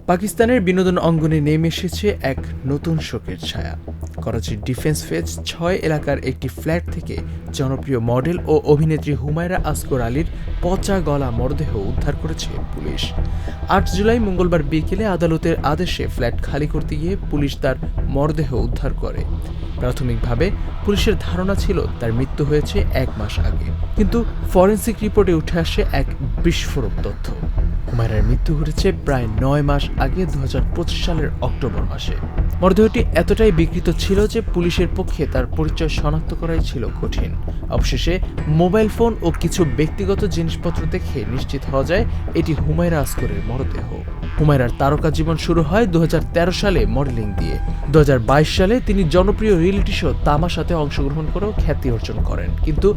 পাকিস্তানের বিনোদন অঙ্গনে নেমে এসেছে এক নতুন শোকের ছায়া। করাচির ডিফেন্স ফেজ ৬ এলাকার একটি ফ্ল্যাট থেকে জনপ্রিয় মডেল ও অভিনেত্রী হুমায়রা আসগর আলীর পচা গলা মরদেহ উদ্ধার করেছে পুলিশ। ৮ জুলাই মঙ্গলবার বিকেলে আদালতের আদেশে ফ্ল্যাট খালি করতে গিয়ে পুলিশ তার মরদেহ উদ্ধার করে। প্রাথমিকভাবে পুলিশের ধারণা ছিল তার মৃত্যু হয়েছে ১ মাস আগে, কিন্তু ফরেনসিক রিপোর্টে উঠে আসে এক বিস্ফোরক তথ্য। হুমায়রার মৃত্যু ঘটেছে প্রায় ৯ মাস আগে ২০২৫ সালের অক্টোবর মাসে। মরদেহটি এতটাই বিকৃত ছিল যে পুলিশের পক্ষে তার পরিচয় শনাক্ত করাই ছিল কঠিন। অবশেষে মোবাইল ফোন ও কিছু ব্যক্তিগত জিনিসপত্র দেখে নিশ্চিত হওয়া যায় এটি হুমায়রা আসগরের মরদেহ। হুমায়রার তারকা জীবন শুরু হয় ২০১৩ সালে মডেলিং দিয়ে। ২০২২ সালে তিনি জনপ্রিয় রিয়েলিটি শো তামাশাতে অংশগ্রহণ করেও খ্যাতি অর্জন করেন, কিন্তু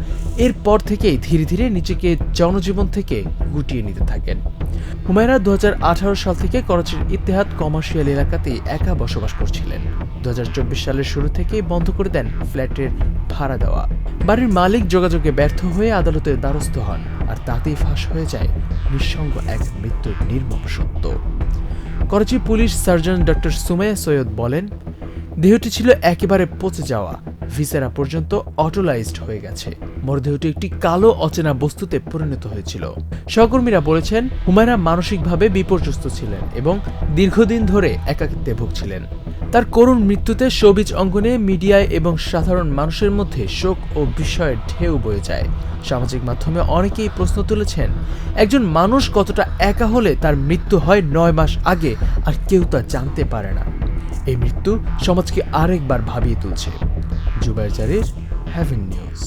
এরপর থেকেই ধীরে ধীরে নিজেকে জনজীবন থেকে গুটিয়ে নিতে থাকেন। হুমায়রা ২০১৮ সাল থেকে করাচির ইত্তেহাদ কমার্শিয়াল এলাকাতেই একা বসবাস করছিলেন। ২০২৪ সালের শুরু থেকেই বন্ধ করে দেন ফ্ল্যাটের ভাড়া দেওয়া। বাড়ির মালিক যোগাযোগে ব্যর্থ হয়ে আদালতের দ্বারস্থ হন, আর তাতেই ফাঁস হয়ে যায় নিঃসঙ্গ এক মৃত্যুর নির্মম সত্য। Karachi police surgeon doctor Sumaiya Syed বলেন, দেহটি ছিল একেবারে পচে যাওয়া, ভিসেরা পর্যন্ত অটোলাইজড হয়ে গেছে। মরদেহটি একটি কালো অচেনা বস্তুতে পরিণত হয়েছিল। সহকর্মীরা বলেছেন, হুমায়রা মানসিকভাবে বিপর্যস্ত ছিলেন এবং দীর্ঘদিন ধরে একাকিত্বে ভুগছিলেন। তার করুণ মৃত্যুতে শোবিজ অঙ্গনে, মিডিয়ায় এবং সাধারণ মানুষের মধ্যে শোক ও বিস্ময়ের ঢেউ বয়ে যায়। সামাজিক মাধ্যমে অনেকেই প্রশ্ন তুলেছেন, একজন মানুষ কতটা একা হলে তার মৃত্যু হয় ৯ মাস আগে আর কেউ তা জানতে পারে না। এই মৃত্যু সমাজকে আরেকবার ভাবিয়ে তুলছে। জুবায়ের জারির, হ্যাভেন নিউজ।